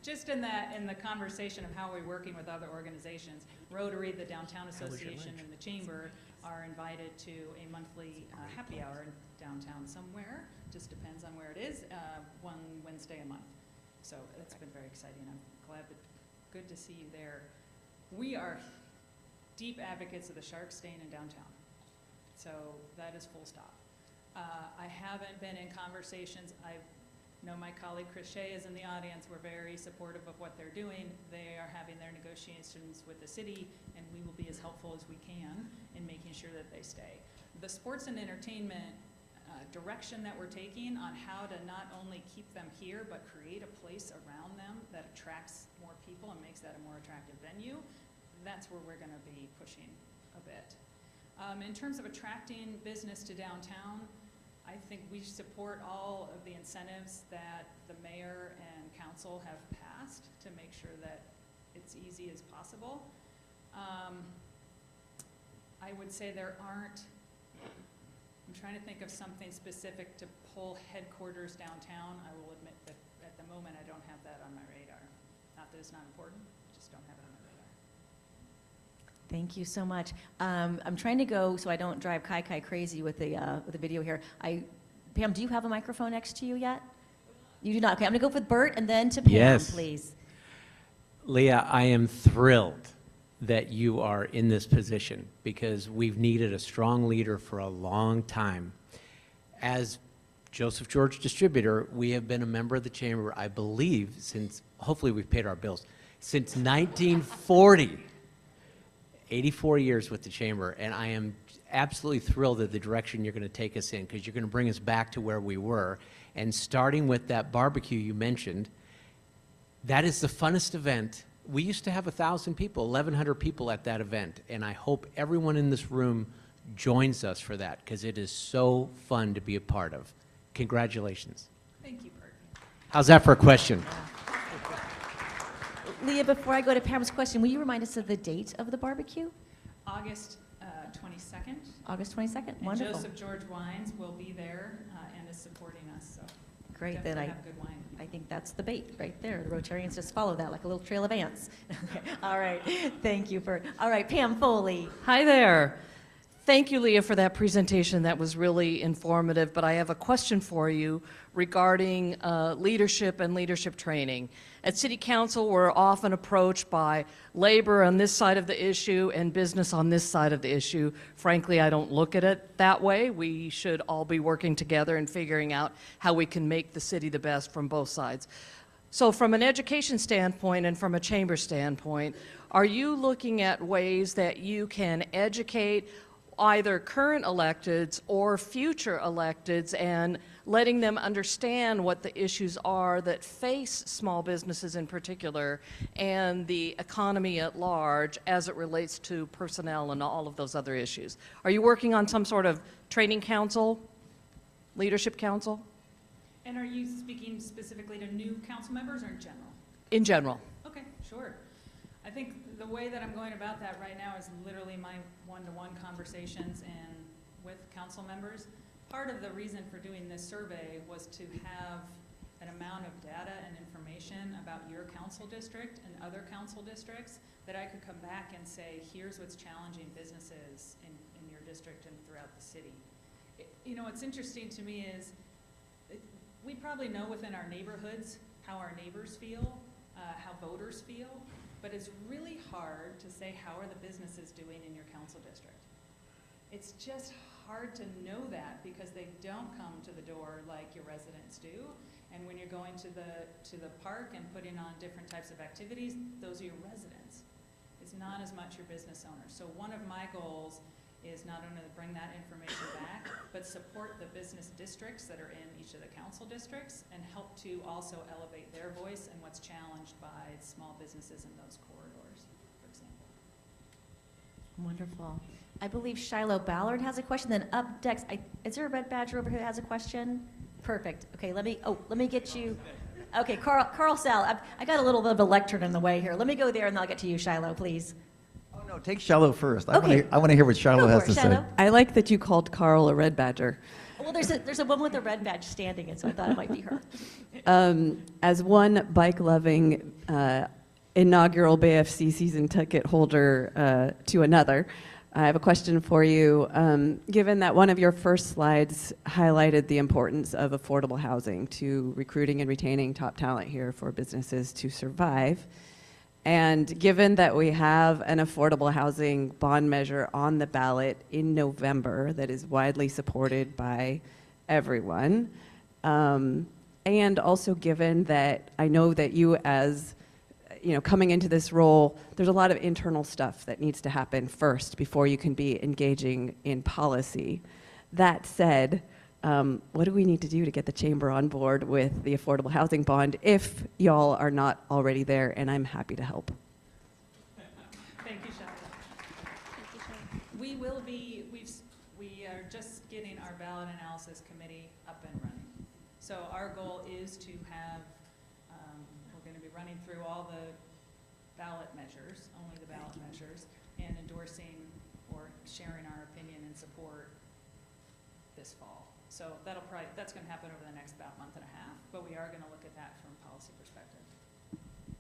Just in the conversation of how we're working with other organizations, Rotary, the Downtown Association, and the Chamber are invited to a monthly happy hour in downtown somewhere. Just depends on where it is, one Wednesday a month. So that's been very exciting. I'm glad good to see you there. We are deep advocates of the Sharks staying in downtown. So that is full stop. I haven't been in conversations. I know my colleague Chris Shea is in the audience. We're very supportive of what they're doing. They are having their negotiations with the city, and we will be as helpful as we can in making sure that they stay. The sports and entertainment direction that we're taking on how to not only keep them here, but create a place around them that attracts more people and makes that a more attractive venue, that's where we're going to be pushing a bit. In terms of attracting business to downtown, I think we support all of the incentives that the mayor and council have passed to make sure that it's easy as possible. I would say there aren't, I'm trying to think of something specific to pull headquarters downtown. I will admit that at the moment I don't have that on my radar. Not that it's not important, I just don't have it on my radar. Thank you so much. I'm trying to go so I don't drive Kai crazy with the video here. Pam, do you have a microphone next to you yet? You do not. Okay, I'm going to go with Bert and then to Pam, Yes. please. Leah, I am thrilled that you are in this position because we've needed a strong leader for a long time. As Joseph George distributor, we have been a member of the chamber, I believe, since, hopefully we've paid our bills, since 1940. 84 years with the chamber, and I am absolutely thrilled at the direction you're going to take us in, because you're going to bring us back to where we were. And starting with that barbecue you mentioned, that is the funnest event. We used to have 1,000 people, 1,100 people at that event, and I hope everyone in this room joins us for that, because it is so fun to be a part of. Congratulations. Thank you, Bert. How's that for a question? Leah, before I go to Pam's question, will you remind us of the date of the barbecue? August 22nd. August 22nd. And Wonderful. Joseph George Wines will be there and is supporting us. So Great. Then definitely have good wine. I think that's the bait right there. The Rotarians just follow that like a little trail of ants. All right. Thank you, Bert. All right, Pam Foley. Hi there. Thank you, Leah, for that presentation. That was really informative, but I have a question for you regarding leadership and leadership training. At City Council, we're often approached by labor on this side of the issue and business on this side of the issue. Frankly, I don't look at it that way. We should all be working together and figuring out how we can make the city the best from both sides. So from an education standpoint and from a chamber standpoint, are you looking at ways that you can educate either current electeds or future electeds and letting them understand what the issues are that face small businesses in particular and the economy at large as it relates to personnel and all of those other issues? Are you working on some sort of training council, leadership council? And are you speaking specifically to new council members or in general? In general. Okay, sure. I think the way that I'm going about that right now is literally my one-to-one conversations and with council members. Part of the reason for doing this survey was to have an amount of data and information about your council district and other council districts that I could come back and say, here's what's challenging businesses in your district and throughout the city. You know, what's interesting to me is we probably know within our neighborhoods how our neighbors feel, how voters feel, but it's really hard to say how are the businesses doing in your council district. It's just hard to know that because they don't come to the door like your residents do. And when you're going to the park and putting on different types of activities, those are your residents. It's not as much your business owners. So one of my goals is not only to bring that information back, but support the business districts that are in each of the council districts and help to also elevate their voice and what's challenged by small businesses in those corridors, for example. Wonderful. I believe Shiloh Ballard has a question, then up next, is there a red badger over here that has a question? Perfect. Okay, let me get you. Okay, Carl Sal, I got a little bit of a lectern in the way here. Let me go there and then I'll get to you, Shiloh, please. Oh, no, take Shiloh first. Okay. I want to hear what Shiloh Go has for to it, say. Shiloh. I like that you called Carl a red badger. Well, there's a woman with a red badge standing, and so I thought it might be her. As one bike-loving inaugural BFC season ticket holder to another, I have a question for you. Given that one of your first slides highlighted the importance of affordable housing to recruiting and retaining top talent here for businesses to survive, and given that we have an affordable housing bond measure on the ballot in November that is widely supported by everyone, and also given that I know that you as coming into this role, there's a lot of internal stuff that needs to happen first before you can be engaging in policy. That said, what do we need to do to get the chamber on board with the affordable housing bond if y'all are not already there? And I'm happy to help. Thank you, Shiloh. We will be, we are just getting our ballot analysis committee up and running. So our goal is to have, we're going to be running through all the ballot measures, only the ballot measures, and endorsing or sharing our opinion and support this fall. So that's going to happen over the next about month and a half, but we are going to look at that from a policy perspective.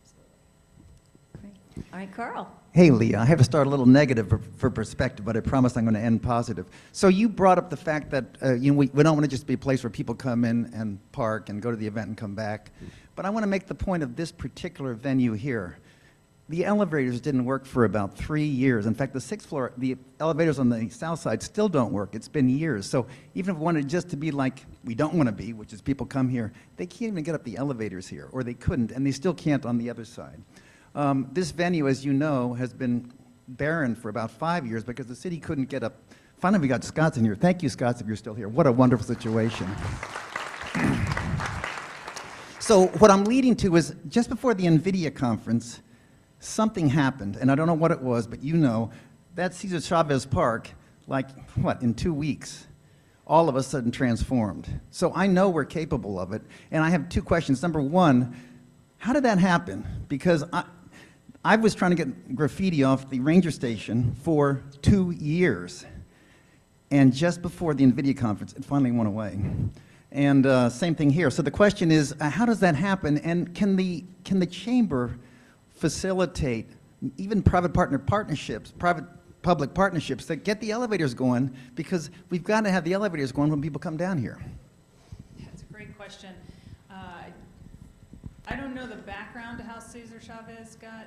Absolutely. Great. All right, Carl. Hey, Leah, I have to start a little negative for perspective, but I promise I'm going to end positive. So you brought up the fact that we don't want to just be a place where people come in and park and go to the event and come back. But I want to make the point of this particular venue here. The elevators didn't work for about 3 years. In fact, the sixth floor, the elevators on the south side still don't work. It's been years. So even if we wanted just to be like we don't want to be, which is people come here, they can't even get up the elevators here, or they couldn't, and they still can't on the other side. This venue, as you know, has been barren for about 5 years because the city couldn't get up. Finally, we got Scott's in here. Thank you, Scott's, if you're still here. What a wonderful situation. So what I'm leading to is just before the NVIDIA conference, something happened, and I don't know what it was, but you know, that Cesar Chavez Park, in 2 weeks, all of a sudden transformed. So I know we're capable of it, and I have two questions. Number one, how did that happen? Because I was trying to get graffiti off the ranger station for 2 years, and just before the NVIDIA conference, it finally went away. And same thing here. So the question is, how does that happen, and can the chamber facilitate even private-public partnerships that get the elevators going, because we've got to have the elevators going when people come down here. That's a great question. I don't know the background to how Cesar Chavez got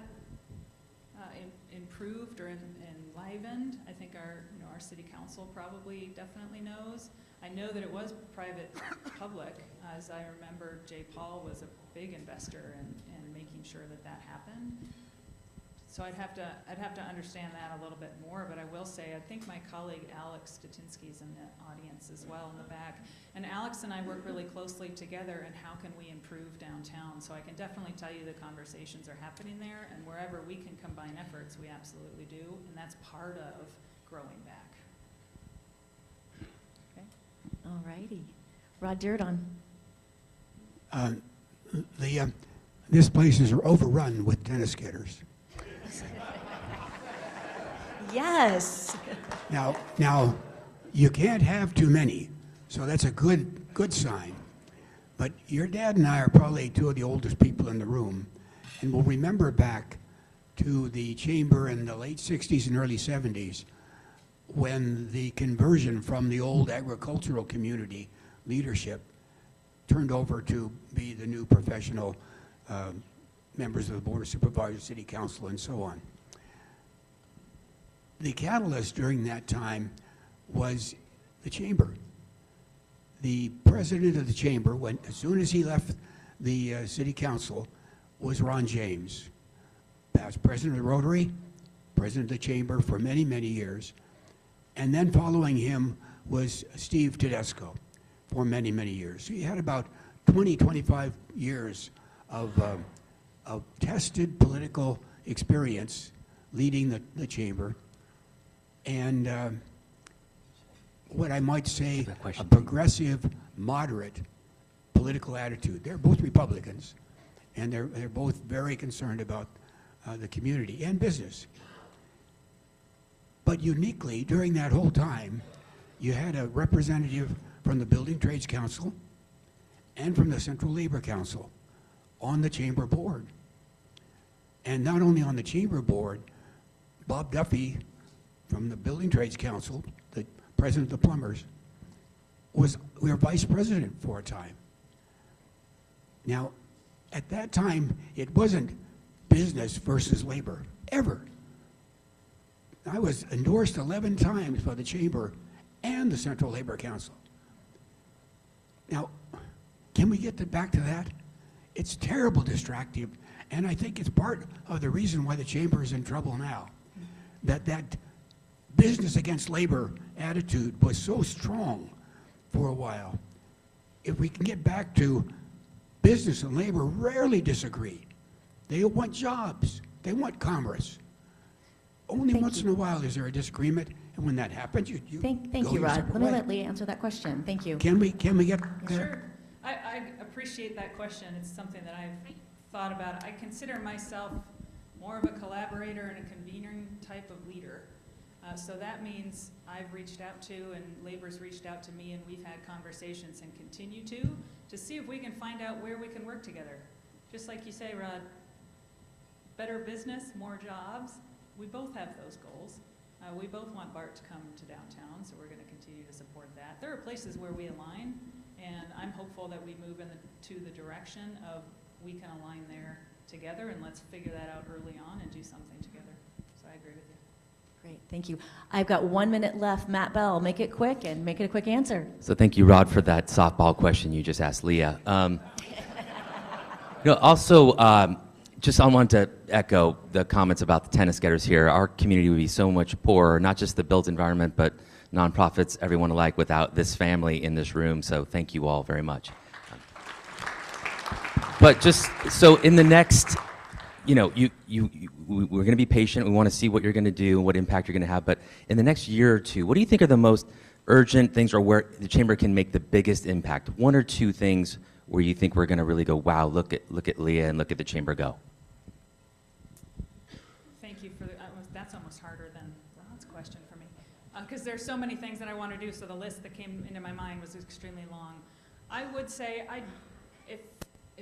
improved or enlivened. I think our city council probably definitely knows. I know that it was private-public. As I remember, Jay Paul was a big investor in making sure that happened. So I'd have to understand that a little bit more, but I will say I think my colleague Alex Statinsky is in the audience as well in the back. And Alex and I work really closely together in how can we improve downtown. So I can definitely tell you the conversations are happening there, and wherever we can combine efforts, we absolutely do, and that's part of growing back. Okay. All righty. Rod Dirdon. This place is overrun with tennis getters. Yes. Now, you can't have too many, so that's a good sign. But your dad and I are probably two of the oldest people in the room, and we'll remember back to the chamber in the late 60s and early 70s when the conversion from the old agricultural community leadership turned over to be the new professional members of the Board of Supervisors, City Council, and so on. The catalyst during that time was the chamber. The president of the chamber, as soon as he left the city council, was Ron James. Past president of the Rotary, president of the chamber for many, many years. And then following him was Steve Tedesco for many, many years. He had about 20, 25 years of tested political experience leading the chamber. And what I might say, a progressive, moderate political attitude. They're both Republicans, and they're both very concerned about the community and business. But uniquely, during that whole time, you had a representative from the Building Trades Council and from the Central Labor Council on the chamber board. And not only on the chamber board, Bob Duffy from the Building Trades Council, the president of the plumbers, was vice president for a time. Now, at that time, it wasn't business versus labor, ever. I was endorsed 11 times by the chamber and the Central Labor Council. Now, can we get back to that? It's terrible distracting, and I think it's part of the reason why the chamber is in trouble now. That business against labor attitude was so strong for a while. If we can get back to business and labor rarely disagree. They want jobs. They want commerce. Only once in a while is there a disagreement, and when that happens, you Thank go you, your Rod. separate Let me way. let Leah answer that question. Thank you. Can we get there? Sure. I appreciate that question. It's something that I've thought about. I consider myself more of a collaborator and a convening type of leader. So that means I've reached out to, and Labor's reached out to me, and we've had conversations and continue to see if we can find out where we can work together. Just like you say, Rod, better business, more jobs. We both have those goals. We both want BART to come to downtown, so we're going to continue to support that. There are places where we align, and I'm hopeful that we move to the direction of we can align there together, and let's figure that out early on and do something together. So I agree with you. Great, thank you. I've got 1 minute left. Matt Bell, make it quick and make it a quick answer. So thank you, Rod, for that softball question you just asked Leah. Also, just I want to echo the comments about the tennis getters here. Our community would be so much poorer, not just the built environment, but nonprofits, everyone alike, without this family in this room. So thank you all very much. But just so in the next, we're going to be patient. We want to see what you're going to do, what impact you're going to have. But in the next year or two, what do you think are the most urgent things, or where the chamber can make the biggest impact? One or two things where you think we're going to really go, wow, look at Leah and look at the chamber go. Thank you for that's almost harder than Rod's question for me, because there's so many things that I want to do. So the list that came into my mind was extremely long. I would say if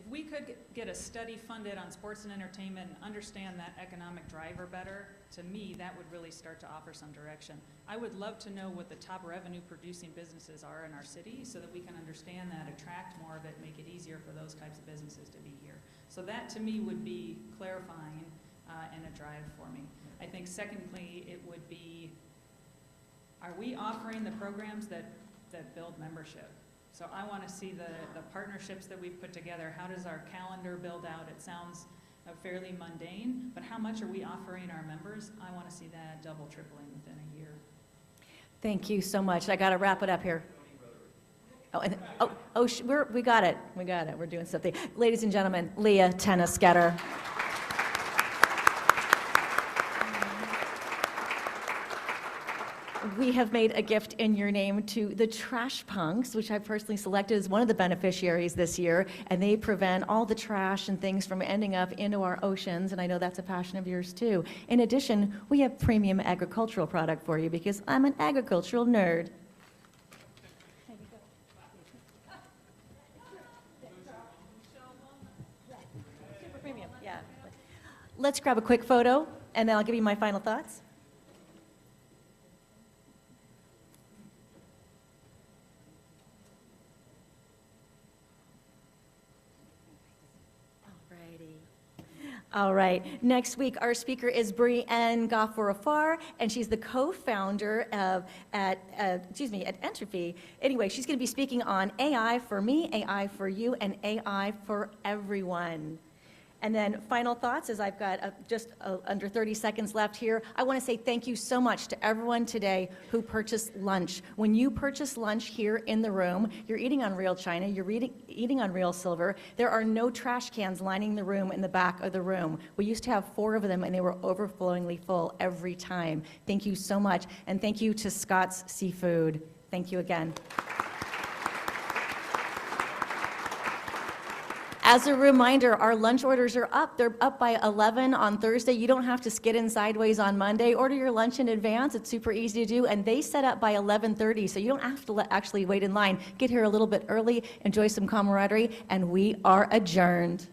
we could get a study funded on sports and entertainment and understand that economic driver better, to me, that would really start to offer some direction. I would love to know what the top revenue producing businesses are in our city so that we can understand that, attract more of it, make it easier for those types of businesses to be here. So that to me would be clarifying and a drive for me. I think secondly, it would be, are we offering the programs that build membership? So I want to see the partnerships that we've put together. How does our calendar build out? It sounds fairly mundane, but how much are we offering our members? I want to see that double, tripling within a year. Thank you so much. I got to wrap it up here. We got it. We got it. We're doing something. Ladies and gentlemen, Leah Toeniskoetter. We have made a gift in your name to the Trash Punks, which I personally selected as one of the beneficiaries this year, and they prevent all the trash and things from ending up into our oceans, and I know that's a passion of yours too. In addition, we have premium agricultural product for you because I'm an agricultural nerd. Super premium, yeah. Let's grab a quick photo, and then I'll give you my final thoughts. All right. Next week, our speaker is Brienne Gaffarafar, and she's the co-founder of at Entropy. Anyway, she's going to be speaking on AI for me, AI for you, and AI for everyone. And then final thoughts, as I've got just under 30 seconds left here. I want to say thank you so much to everyone today who purchased lunch. When you purchase lunch here in the room, you're eating on real china, you're eating on real silver. There are no trash cans lining the room in the back of the room. We used to have 4 of them, and they were overflowingly full every time. Thank you so much. And thank you to Scott's Seafood. Thank you again. As a reminder, our lunch orders are up. They're up by 11 on Thursday. You don't have to skid in sideways on Monday. Order your lunch in advance. It's super easy to do. And they set up by 11:30, so you don't have to actually wait in line. Get here a little bit early, enjoy some camaraderie, and we are adjourned.